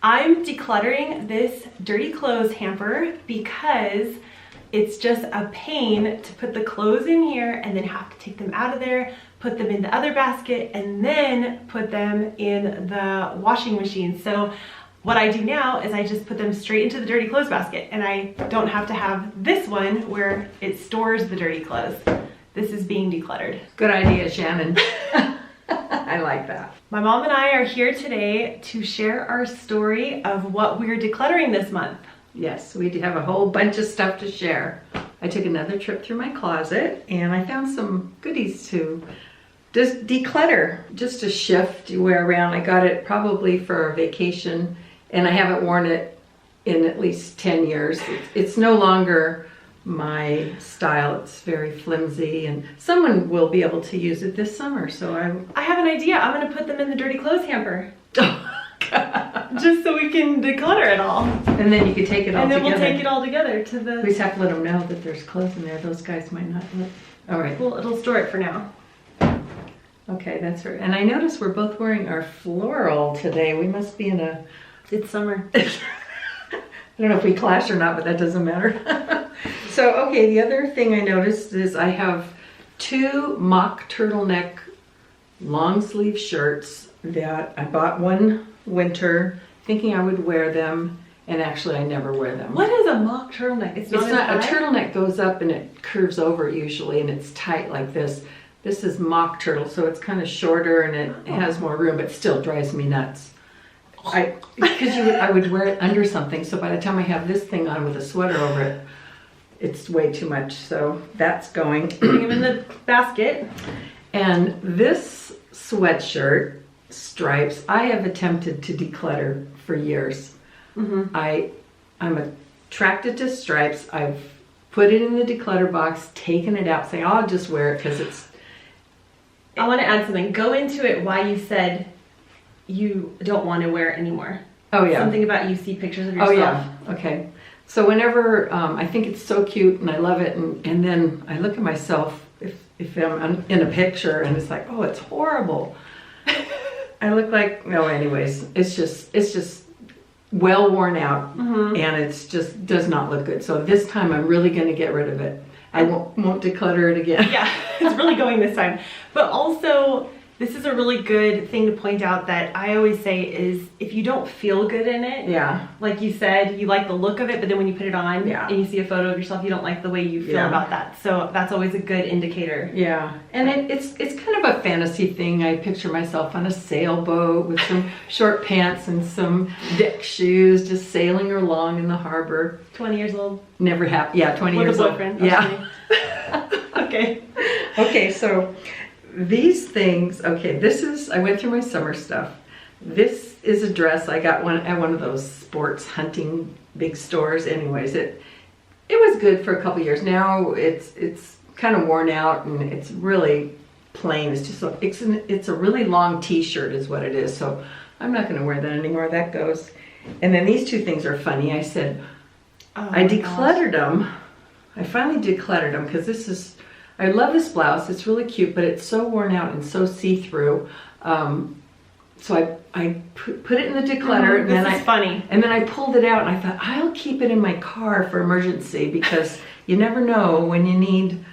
I'm decluttering this dirty clothes hamper because it's just a pain to put the clothes in here and then have to take them out of there, put them in the other basket, and then put them in the washing machine. So what I do now is I just put them straight into the dirty clothes basket, and I don't have to have this one where it stores the dirty clothes. This is being decluttered. Good idea, Shannon. I like that. My mom and I are here today to share our story of what we're decluttering this month. Yes, we do have a whole bunch of stuff to share. I took another trip through my closet and I found some goodies to just declutter, just to shift you wear around. I got it probably for a vacation and I haven't worn it in at least 10 years. It's no longer my style. It's very flimsy and someone will be able to use it this summer. So I have an idea. I'm gonna put them in the dirty clothes hamper. Just so we can declutter it all. And then you can take it all together. And then we'll take it all together to the... We just have to let them know that there's clothes in there. Those guys might not look. All right. Well, it'll store it for now. Okay, that's right. And I noticed we're both wearing our floral today. We must be in a... It's summer. I don't know if we clash or not, but that doesn't matter. So, okay, the other thing I noticed is I have 2 mock turtleneck long sleeve shirts that I bought one winter thinking I would wear them, and actually I never wear them. What is a mock turtleneck? It's not a turtleneck goes up and it curves over usually and it's tight like this. This is mock turtle, so it's kind of shorter and it has more room, but still drives me nuts. Because I would wear it under something, so by the time I have this thing on with a sweater over it, it's way too much. So that's going. Putting them in the basket. And this sweatshirt, stripes, I have attempted to declutter for years. Mm-hmm. I'm attracted to stripes. I've put it in the declutter box, taken it out, saying, oh, I'll just wear it because it's... I want to add something. Go into it why you said you don't want to wear it anymore. Oh, yeah. Something about you see pictures of yourself. Oh, yeah. Okay. So whenever I think it's so cute and I love it, and then I look at myself if I'm in a picture and it's like, oh, it's horrible. I look like, no, anyways, it's just well worn out, mm-hmm. and it's just does not look good. So this time I'm really going to get rid of it. I won't declutter it again. Yeah, it's really going this time. But also, this is a really good thing to point out that I always say is if you don't feel good in it, yeah, like you said, you like the look of it, but then when you put it on and you see a photo of yourself, you don't like the way you feel about that. So that's always a good indicator. Yeah, and it's kind of a fantasy thing. I picture myself on a sailboat with some short pants and some deck shoes, just sailing along in the harbor. 20 years old. Never happened. Yeah, 20 years old. With a boyfriend. Yeah. Okay. Okay, so these things, okay, I went through my summer stuff. This is a dress I got at one of those sports hunting big stores. Anyways, it was good for a couple years. Now it's kind of worn out and it's really plain. It's just it's a really long t-shirt is what it is. So I'm not going to wear that anymore. That goes. And then these 2 things are funny. I said, I decluttered them. I finally decluttered them because I love this blouse. It's really cute, but it's so worn out and so see-through. So I put it in the declutter. And then funny. And then I pulled it out and I thought, I'll keep it in my car for emergency because you never know when you need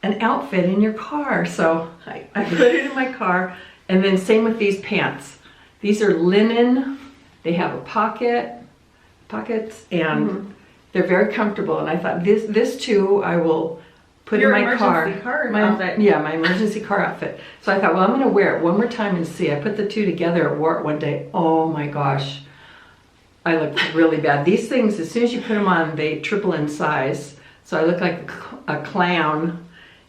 an outfit in your car. So I put it in my car. And then same with these pants. These are linen. They have a pockets, and mm-hmm. they're very comfortable. And I thought this too I will put in my car. Outfit. Yeah, my emergency car outfit. So I thought, well, I'm going to wear it one more time and see. I put the 2 together, wore it one day. Oh my gosh, I looked really bad. These things, as soon as you put them on, they triple in size. So I look like a clown,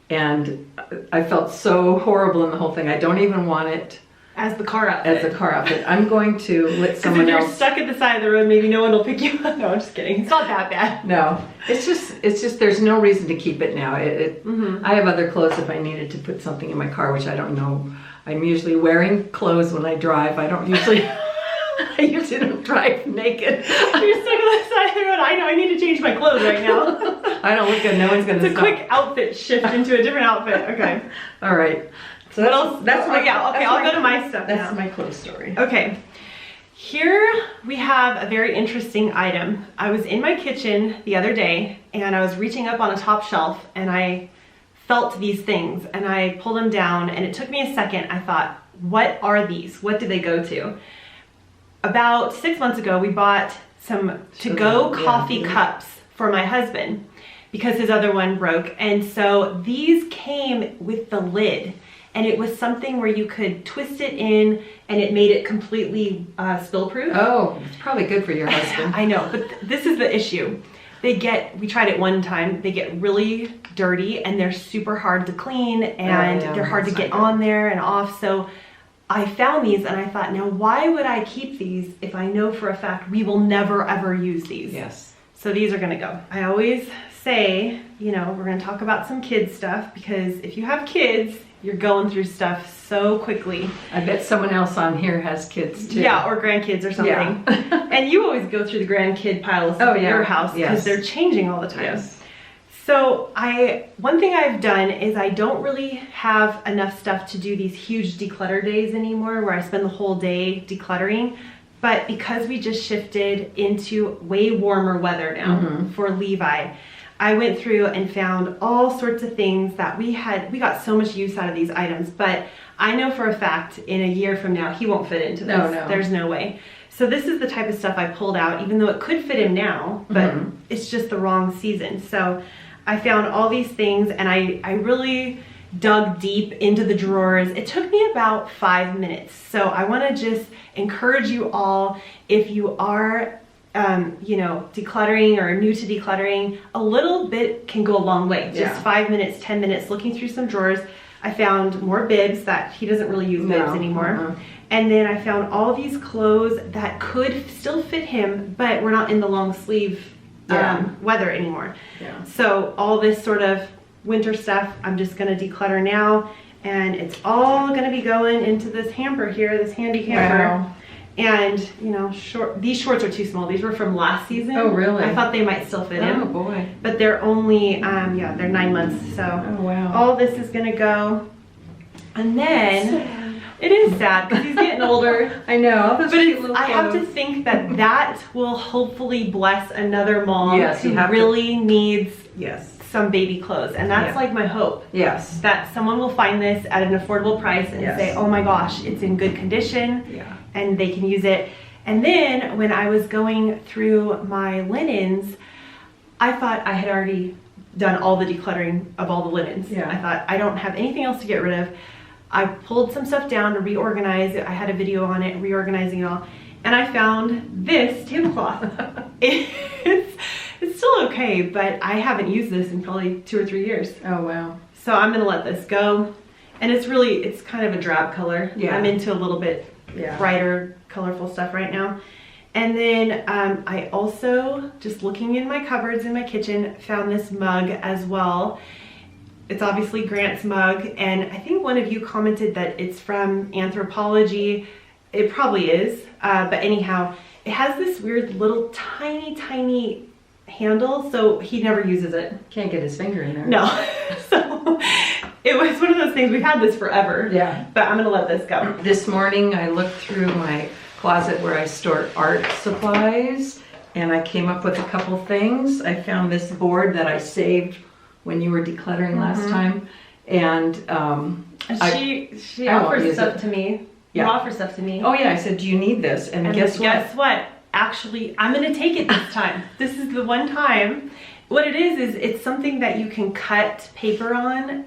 and I felt so horrible in the whole thing. I don't even want it as the car outfit. I'm going to let someone else. If you're stuck at the side of the road, maybe no one will pick you up. No, I'm just kidding. It's not that bad. No, it's just there's no reason to keep it now. Mm-hmm. I have other clothes if I needed to put something in my car, which I don't know. I'm usually wearing clothes when I drive. I usually don't drive naked. You're stuck on the side of the road. I know. I need to change my clothes right now. I don't look good. No one's gonna. It's a quick outfit shift into a different outfit. Okay. All right. So what else? That's my, okay, I'll go to my stuff now. That's my clothes story. Okay. Here we have a very interesting item. I was in my kitchen the other day and I was reaching up on a top shelf and I felt these things and I pulled them down and it took me a second. I thought, what are these? What do they go to? About 6 months ago, we bought some to-go coffee cups for my husband because his other one broke. And so these came with the lid. And it was something where you could twist it in and it made it completely spill-proof. Oh, it's probably good for your husband. I know, but this is the issue. We tried it one time, they get really dirty and they're super hard to clean and they're hard to get on there and off. So I found these and I thought, now why would I keep these if I know for a fact we will never ever use these? Yes. So these are gonna go. I always say, you know, we're gonna talk about some kids stuff because if you have kids, you're going through stuff so quickly. I bet someone else on here has kids too. Yeah, or grandkids or something. Yeah. And you always go through the grandkid pile of stuff at your house because they're changing all the time. Yes. So one thing I've done is I don't really have enough stuff to do these huge declutter days anymore where I spend the whole day decluttering. But because we just shifted into way warmer weather now for Levi, I went through and found all sorts of things that we got so much use out of these items, but I know for a fact in a year from now, he won't fit into this. No. There's no way. So this is the type of stuff I pulled out, even though it could fit him now, but it's just the wrong season. So I found all these things and I really dug deep into the drawers. It took me about 5 minutes. So I want to just encourage you all, if you are you know, decluttering or new to decluttering, a little bit can go a long way. Just 5 minutes, 10 minutes looking through some drawers. I found more bibs that he doesn't really use bibs anymore. And then I found all these clothes that could still fit him, but we're not in the long sleeve weather anymore. So all this sort of winter stuff, I'm just gonna declutter now, and it's all gonna be going into this hamper here, this handy hamper. And you know, these shorts are too small. These were from last season. Oh, really? I thought they might still fit him. Oh, boy. But they're only, they're 9 months. So all this is gonna go. And then, it is sad because he's getting older. I know. But I have to think that will hopefully bless another mom who really needs some baby clothes. And that's like my hope. Yes. That someone will find this at an affordable price and say, oh my gosh, it's in good condition. And they can use it. And then when I was going through my linens, I thought I had already done all the decluttering of all the linens. I thought I don't have anything else to get rid of. I pulled some stuff down to reorganize it. I had a video on it, reorganizing it all. And I found this tablecloth. It's still okay, but I haven't used this in probably 2 or 3 years. Oh, wow. So I'm gonna let this go. And it's kind of a drab color. I'm into a little bit brighter, colorful stuff right now. And then I also, just looking in my cupboards in my kitchen, found this mug as well. It's obviously Grant's mug, and I think one of you commented that it's from Anthropology. It probably is, but anyhow, it has this weird little tiny handle, so he never uses it. Can't get his finger in there. No. So it was one of those things, we've had this forever. But I'm gonna let this go. This morning I looked through my closet where I store art supplies, and I came up with a couple things. I found this board that I saved when you were decluttering last time, and she offers stuff to me. You offer stuff to me. Oh yeah, I said, do you need this? And guess what? Actually, I'm gonna take it this time. This is the one time. What it is it's something that you can cut paper on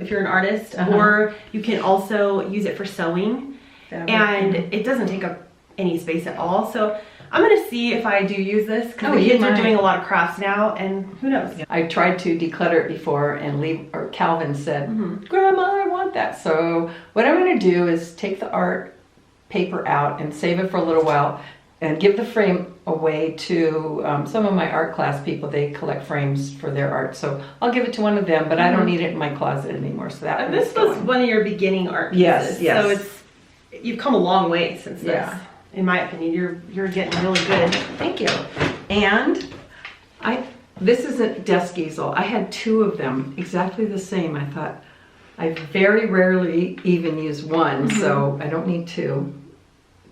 if you're an artist, or you can also use it for sewing. And it doesn't take up any space at all. So I'm gonna see if I do use this, because the kids are doing a lot of crafts now, and who knows. I tried to declutter it before, and Calvin said, Grandma, I want that. So what I'm gonna do is take the art paper out and save it for a little while, and give the frame away to some of my art class people. They collect frames for their art, so I'll give it to one of them, but I don't need it in my closet anymore. So that this was one of your beginning art pieces. So you've come a long way since this. In my opinion, you're getting really good. Thank you. And this isn't desk easel. I had 2 of them, exactly the same. I thought I very rarely even use one, so I don't need 2.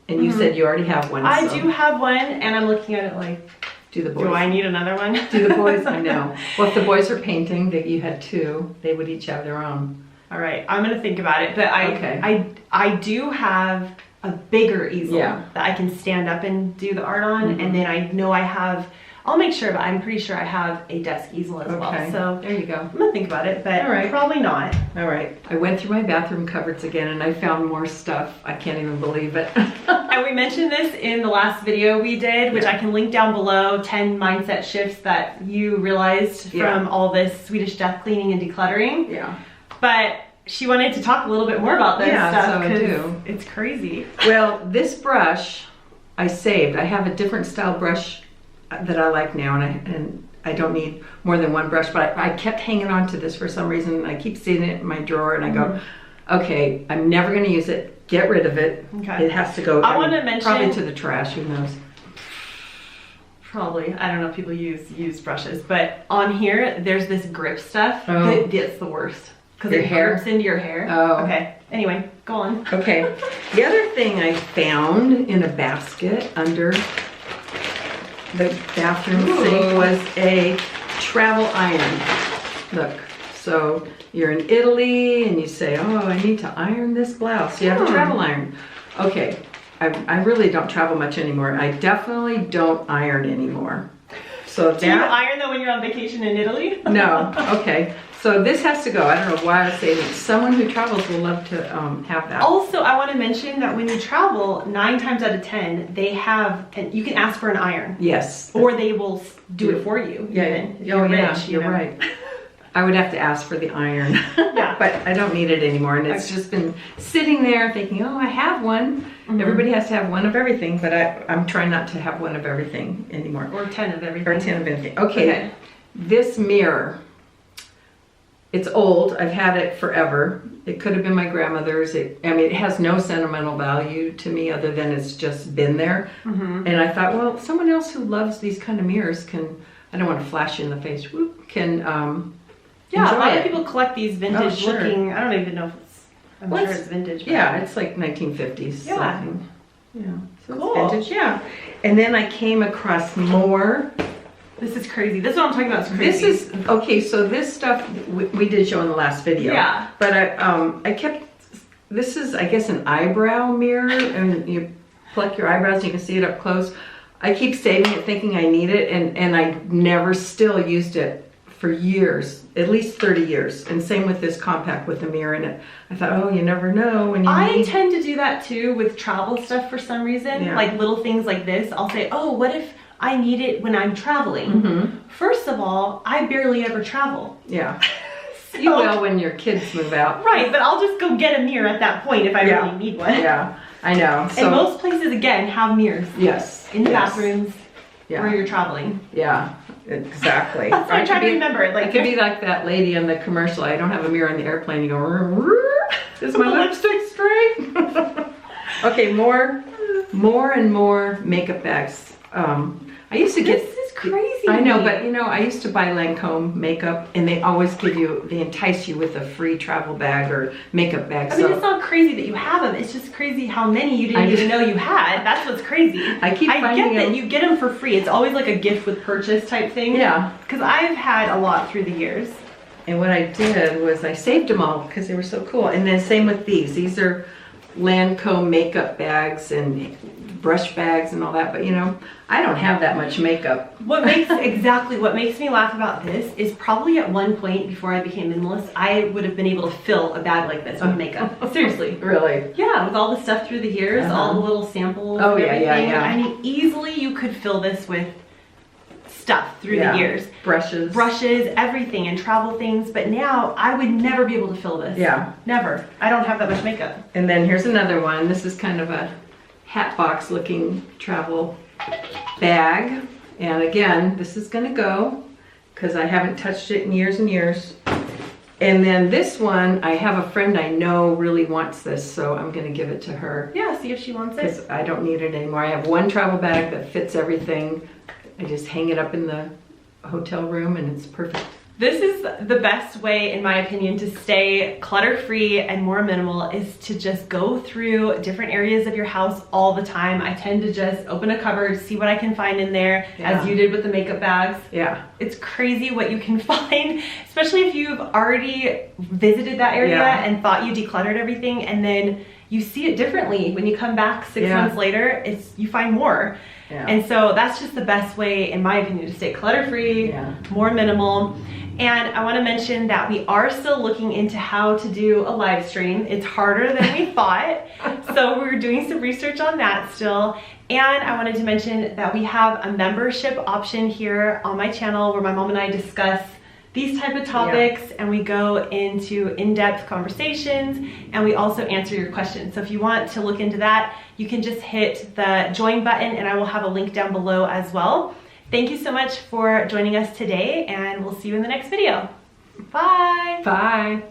And you said you already have one. I so. do have one, and I'm looking at it like, Do the boys? do I need another one? Do the boys? I know. Well, if the boys are painting, that you had two, they would each have their own. All right, I'm gonna think about it, but I do have a bigger easel that I can stand up and do the art on, and then I know I'll make sure, but I'm pretty sure I have a desk easel as well. So there you go. I'm gonna think about it, but probably not. All right. I went through my bathroom cupboards again, and I found more stuff. I can't even believe it. And we mentioned this in the last video we did, which I can link down below, 10 mindset shifts that you realized from all this Swedish death cleaning and decluttering. Yeah. But she wanted to talk a little bit more about this stuff, so I do. It's crazy. Well, this brush I saved. I have a different style brush that I like now, and I don't need more than one brush, but I kept hanging on to this for some reason. I keep seeing it in my drawer, and I go, okay, I'm never going to use it. Get rid of it. Okay. It has to go. I want to mention, probably to the trash. Who knows? Probably. I don't know if people use used brushes, but on here there's this grip stuff. That's the worst because it grips into your hair. Oh. Okay. Anyway, go on. Okay. The other thing I found in a basket under the bathroom sink was a travel iron. Look, so you're in Italy and you say, oh, I need to iron this blouse. You have a travel iron. Okay, I really don't travel much anymore. I definitely don't iron anymore. So do you iron though when you're on vacation in Italy? No, okay. So this has to go. I don't know why I say that. Someone who travels will love to have that. Also, I want to mention that when you travel, 9 times out of 10, they have, and you can ask for an iron. Yes. Or they will do it for you. Yeah. You're right. I would have to ask for the iron. Yeah. But I don't need it anymore. And it's just been sitting there thinking, oh, I have one. Everybody has to have one of everything, but I'm trying not to have one of everything anymore. Or 10 of everything. Or 10 of everything. Okay. This mirror. It's old. I've had it forever. It could have been my grandmother's. It has no sentimental value to me other than it's just been there. And I thought, well, someone else who loves these kind of mirrors can, I don't want to flash you in the face, can yeah, a lot of people collect these vintage looking, I don't even know if I'm sure it's vintage. But yeah, it's like 1950s something. Yeah, so cool. It's vintage, yeah. And then I came across more. This is crazy. This is what I'm talking about. It's crazy. This is, okay, so this stuff we did show in the last video. Yeah. But I kept, this is, I guess, an eyebrow mirror, and you pluck your eyebrows and you can see it up close. I keep saving it thinking I need it, and I never still used it for years, at least 30 years. And same with this compact with the mirror in it. I thought, oh, you never know when you I tend to do that too with travel stuff for some reason. Yeah. Like little things like this. I'll say, oh, what if I need it when I'm traveling? First of all, I barely ever travel. Yeah. So, you will when your kids move out. Right, but I'll just go get a mirror at that point if I really need one. Yeah, I know. So, and most places, again, have mirrors. Yes. In the bathrooms where you're traveling. Yeah, exactly. That's what I'm trying to remember. Like, it could be like that lady in the commercial. I don't have a mirror on the airplane. You go, is my lipstick straight? Okay, more and more makeup bags. I used to get... This is crazy. I know, but you know, I used to buy Lancome makeup, and they always they entice you with a free travel bag or makeup bag. I mean, it's not crazy that you have them. It's just crazy how many you didn't even know you had. That's what's crazy. I get that you get them for free. It's always like a gift with purchase type thing. Yeah. Because I've had a lot through the years. And what I did was I saved them all because they were so cool. And then same with these. These are Lancome makeup bags and brush bags and all that, but you know, I don't have that much makeup. What makes me laugh about this is probably at one point before I became minimalist, I would have been able to fill a bag like this with makeup. Seriously. Really? Yeah, with all the stuff through the years, all the little samples. Oh, yeah. I mean, easily you could fill this with stuff through the years. Brushes, everything, and travel things. But now I would never be able to fill this. Yeah. Never. I don't have that much makeup. And then here's another one. This is kind of a hat box looking travel bag. And again, this is gonna go because I haven't touched it in years and years. And then this one, I have a friend I know really wants this, so I'm gonna give it to her. Yeah, see if she wants it. Because I don't need it anymore. I have one travel bag that fits everything. I just hang it up in the hotel room and it's perfect. This is the best way, in my opinion, to stay clutter-free and more minimal, is to just go through different areas of your house all the time. I tend to just open a cupboard, see what I can find in there, as you did with the makeup bags. Yeah. It's crazy what you can find, especially if you've already visited that area and thought you decluttered everything, and then you see it differently when you come back 6 months later. You find more. And so that's just the best way, in my opinion, to stay clutter-free, more minimal. And I want to mention that we are still looking into how to do a live stream. It's harder than we thought. So we're doing some research on that still. And I wanted to mention that we have a membership option here on my channel where my mom and I discuss these type of topics, and we go into in-depth conversations, and we also answer your questions. So if you want to look into that, you can just hit the join button, and I will have a link down below as well. Thank you so much for joining us today, and we'll see you in the next video. Bye. Bye.